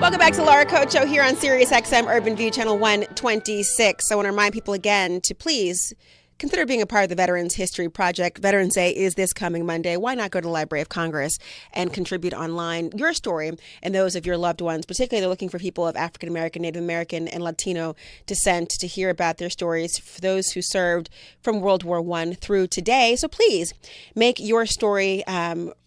Welcome back to the Laura Coach Show here on Sirius XM Urban View Channel 126. I want to remind people again to please consider being a part of the Veterans History Project. Veterans Day is this coming Monday. Why not go to the Library of Congress and contribute online your story and those of your loved ones, particularly they're looking for people of African American, Native American, and Latino descent to hear about their stories for those who served from World War I through today. So please make your story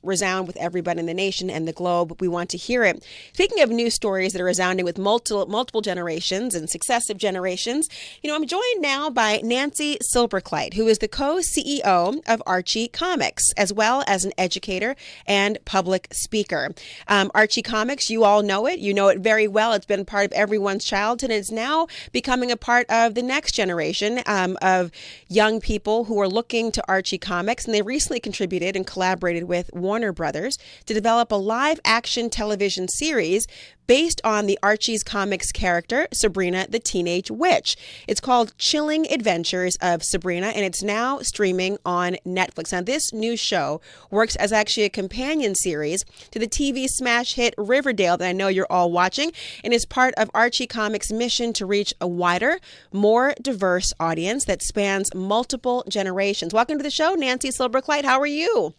resound with everybody in the nation and the globe. We want to hear it. Speaking of news stories that are resounding with multiple generations and successive generations, I'm joined now by Nancy Silberkleit, who is the co-CEO of Archie Comics, as well as an educator and public speaker. Archie Comics, you all know it. You know it very well. It's been part of everyone's childhood, and it's now becoming a part of the next generation of young people who are looking to Archie Comics, and they recently contributed and collaborated with Warner Brothers to develop a live-action television series based on the Archie's Comics character, Sabrina the Teenage Witch. It's called Chilling Adventures of Sabrina, and it's now streaming on Netflix. Now, this new show works as actually a companion series to the TV smash hit Riverdale that I know you're all watching, and is part of Archie Comics' mission to reach a wider, more diverse audience that spans multiple generations. Welcome to the show, Nancy Silberkleit. How are you?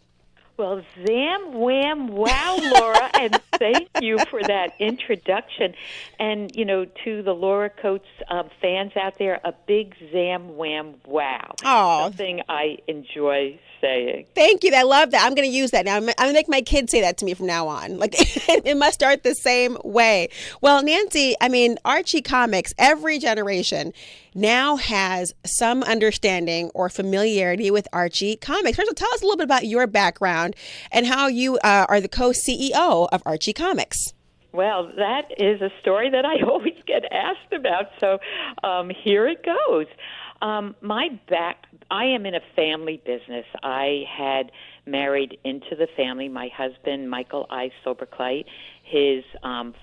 Well, zam, wham, wow, Laura, and thank you for that introduction. And, to the Laura Coates fans out there, a big zam, wham, wow. Oh, something I enjoy saying. Thank you. I love that. I'm going to use that now. I'm going to make my kids say that to me from now on. Like, it must start the same way. Well, Nancy, Archie Comics, every generation now has some understanding or familiarity with Archie Comics. First of all, tell us a little bit about your background and how you are the co-CEO of Archie Comics. Well, that is a story that I always get asked about, so here it goes. I am in a family business. I had married into the family. My husband, Michael I. Silberkleit, his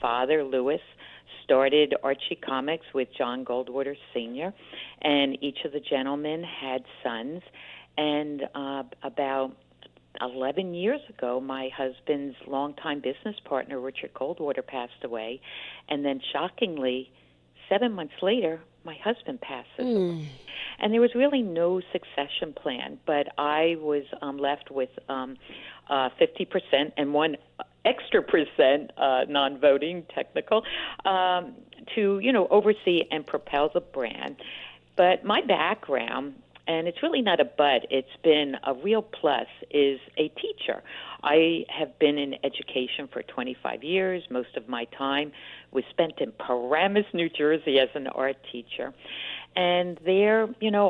father, Louis, started Archie Comics with John Goldwater Sr., and each of the gentlemen had sons. And about 11 years ago, my husband's longtime business partner, Richard Goldwater, passed away. And then, shockingly, 7 months later, my husband passes away. And there was really no succession plan, but I was left with 50% and one extra percent, non-voting, technical, to, oversee and propel the brand. But my background, and it's really not a but, it's been a real plus, is a teacher. I have been in education for 25 years. Most of my time was spent in Paramus, New Jersey as an art teacher. And there,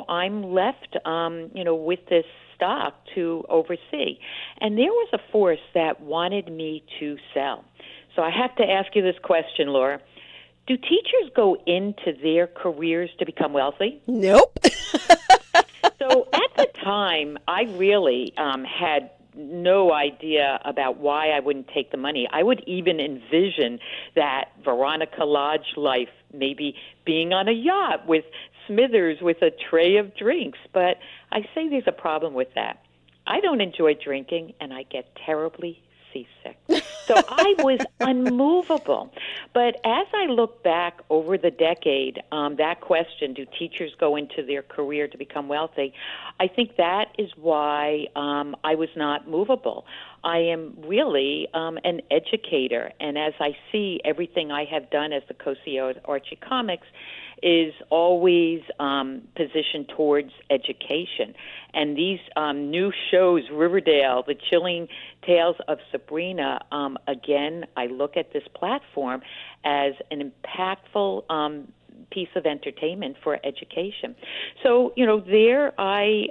I'm left, with this stock to oversee. And there was a force that wanted me to sell. So I have to ask you this question, Laura. Do teachers go into their careers to become wealthy? Nope. So at the time, I really had no idea about why I wouldn't take the money. I would even envision that Veronica Lodge life, maybe being on a yacht with Smithers with a tray of drinks. But I say there's a problem with that. I don't enjoy drinking, and I get terribly seasick. So I was unmovable. But as I look back over the decade, that question, do teachers go into their career to become wealthy, I think that is why I was not movable. I am really an educator, and as I see everything I have done as the co-CEO of Archie Comics is always positioned towards education. And these new shows, Riverdale, The Chilling Tales of Sabrina, again, I look at this platform as an impactful piece of entertainment for education. So, there I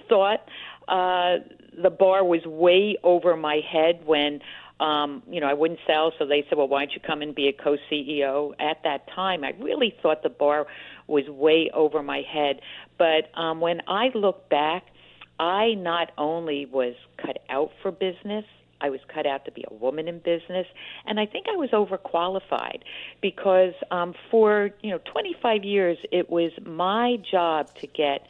thought the bar was way over my head when I wouldn't sell, so they said, well, why don't you come and be a co-CEO? At that time, I really thought the bar was way over my head. But when I look back, I not only was cut out for business, I was cut out to be a woman in business, and I think I was overqualified because for 25 years, it was my job to get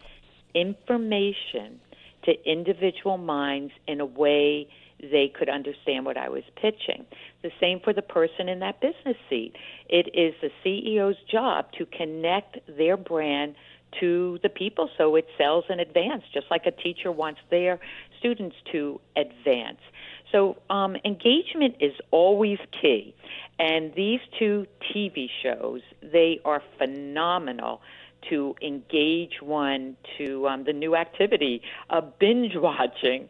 information to individual minds in a way they could understand what I was pitching. The same for the person in that business seat. It is the CEO's job to connect their brand to the people so it sells and advance, just like a teacher wants their students to advance. So engagement is always key. And these two TV shows, they are phenomenal to engage one to the new activity of binge watching.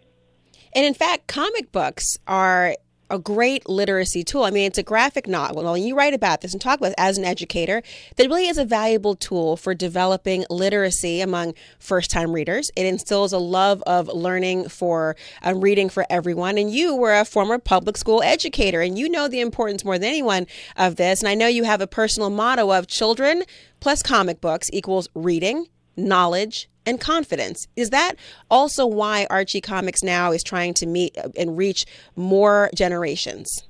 And in fact, comic books are a great literacy tool. I mean, it's a graphic novel. Well, you write about this and talk about it as an educator. That really is a valuable tool for developing literacy among first-time readers. It instills a love of learning for reading for everyone. And you were a former public school educator, and you know the importance more than anyone of this. And I know you have a personal motto of children plus comic books equals reading, knowledge, and confidence. Is that also why Archie Comics now is trying to meet and reach more generations?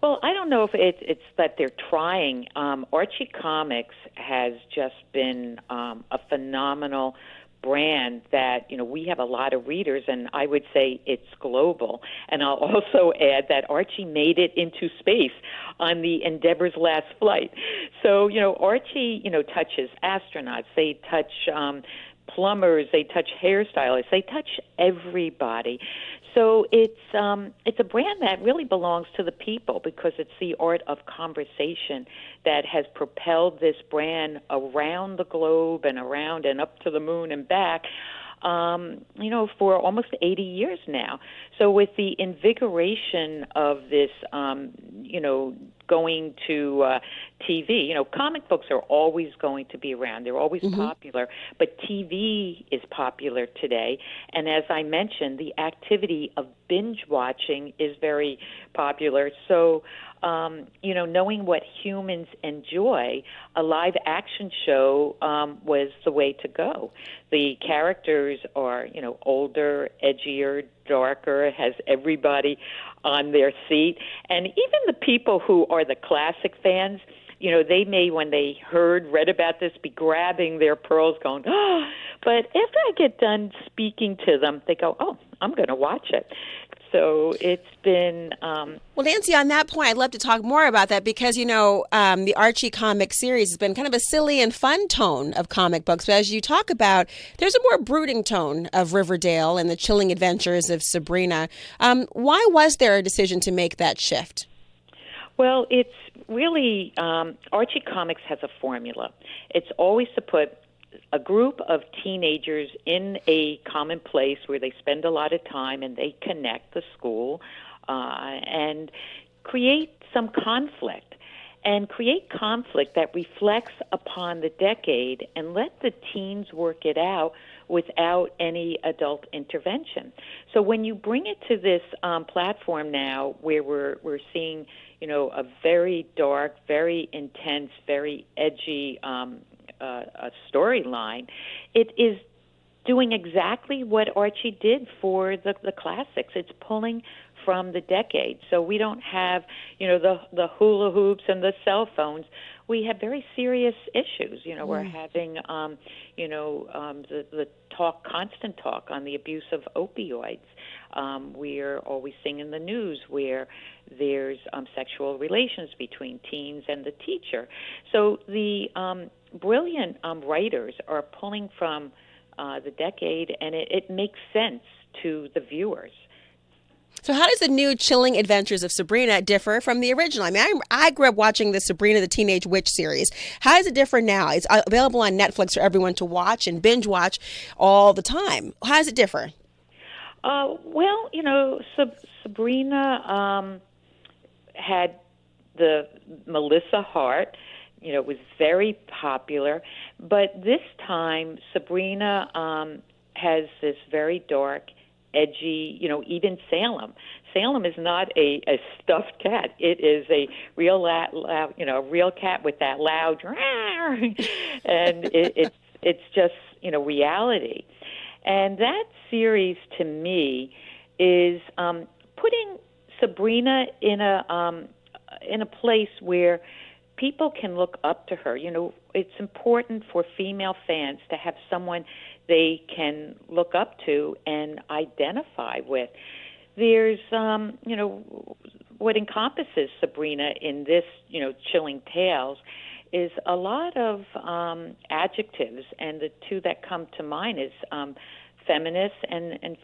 Well, I don't know if it's that they're trying. Archie Comics has just been a phenomenal brand that, we have a lot of readers, and I would say it's global. And I'll also add that Archie made it into space on the Endeavour's last flight. So, Archie, touches astronauts. They touch plumbers, they touch hairstylists, they touch everybody. So it's a brand that really belongs to the people because it's the art of conversation that has propelled this brand around the globe and around and up to the moon and back, for almost 80 years now. So with the invigoration of this, going to TV, comic books are always going to be around. They're always popular, but TV is popular today. And as I mentioned, the activity of binge watching is very popular. So, knowing what humans enjoy, a live action show was the way to go. The characters are, older, edgier, darker, has everybody on their seat. And even the people who are the classic fans, they may, when they read about this, be grabbing their pearls going, oh, but after I get done speaking to them, they go, oh, I'm going to watch it. So it's been... Well, Nancy, on that point, I'd love to talk more about that because, the Archie comic series has been kind of a silly and fun tone of comic books. But as you talk about, there's a more brooding tone of Riverdale and the chilling adventures of Sabrina. Why was there a decision to make that shift? Well, it's really... Archie Comics has a formula. It's always to put a group of teenagers in a common place where they spend a lot of time and they connect the school and create some conflict that reflects upon the decade and let the teens work it out without any adult intervention. So when you bring it to this platform now where we're seeing, a very dark, very intense, very edgy a storyline, it is doing exactly what Archie did for the classics. It's pulling from the decade. So we don't have, the hula hoops and the cell phones. We have very serious issues. We're having, the constant talk on the abuse of opioids. We're always seeing in the news where there's sexual relations between teens and the teacher. So the brilliant writers are pulling from the decade, and it makes sense to the viewers. So how does the new chilling adventures of Sabrina differ from the original? I mean, I grew up watching the Sabrina the Teenage Witch series. How does it differ now? It's available on Netflix for everyone to watch and binge watch all the time. How does it differ? Sabrina had the Melissa Hart. It was very popular. But this time, Sabrina has this very dark, edgy, even Salem. Salem is not a stuffed cat. It is a real loud, real cat with that loud, and it's just, reality. And that series, to me, is putting Sabrina in a place where people can look up to her. It's important for female fans to have someone they can look up to and identify with. there's, what encompasses Sabrina in this, chilling tales is a lot of adjectives, and the two that come to mind is feminist and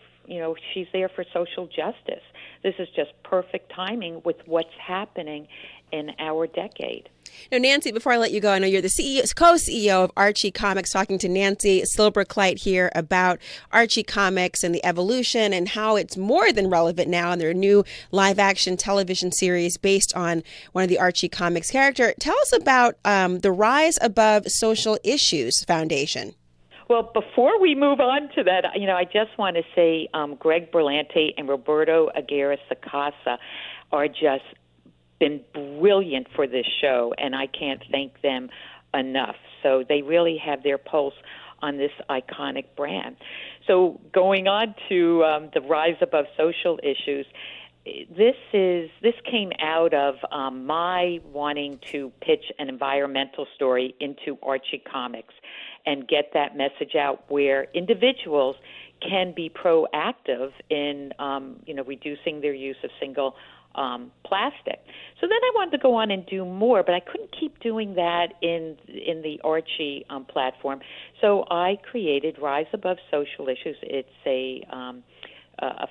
she's there for social justice. This is just perfect timing with what's happening in our decade. Now, Nancy, before I let you go, I know you're the co-CEO of Archie Comics, talking to Nancy Silberkleit here about Archie Comics and the evolution and how it's more than relevant now. And there are new live-action television series based on one of the Archie Comics character. Tell us about the Rise Above Social Issues Foundation. Well, before we move on to that, I just want to say Greg Berlanti and Roberto Aguirre-Sacasa are just been brilliant for this show, and I can't thank them enough. So they really have their pulse on this iconic brand. So going on to the Rise Above Social Issues, this came out of my wanting to pitch an environmental story into Archie Comics and get that message out where individuals can be proactive in reducing their use of single plastic. So then I wanted to go on and do more, but I couldn't keep doing that in the Archie platform. So I created Rise Above Social Issues. It's a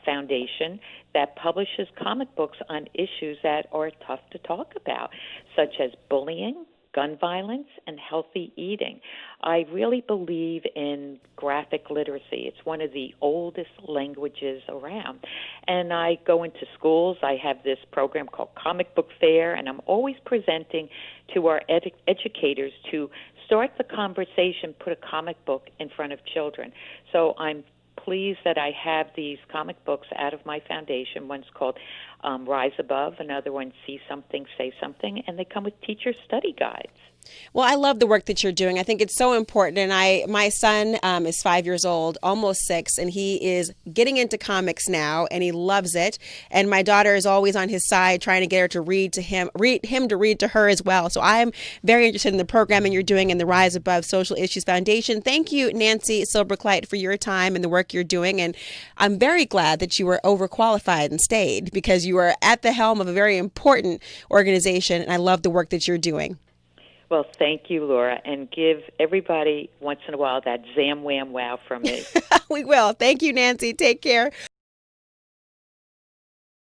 foundation that publishes comic books on issues that are tough to talk about, such as bullying, gun violence, and healthy eating. I really believe in graphic literacy. It's one of the oldest languages around. And I go into schools. I have this program called Comic Book Fair, and I'm always presenting to our educators to start the conversation, put a comic book in front of children. So I'm pleased that I have these comic books out of my foundation. One's called Rise Above, another one, See Something, Say Something, and they come with teacher study guides. Well, I love the work that you're doing. I think it's so important. And my son is 5 years old, almost 6, and he is getting into comics now, and he loves it. And my daughter is always on his side, trying to get her to read to read to her as well. So I'm very interested in the programming you're doing in the Rise Above Social Issues Foundation. Thank you, Nancy Silberkleit, for your time and the work you're doing. And I'm very glad that you were overqualified and stayed, because you are at the helm of a very important organization, and I love the work that you're doing. Well, thank you, Laura, and give everybody once in a while that zam, wham, wow from me. We will. Thank you, Nancy. Take care.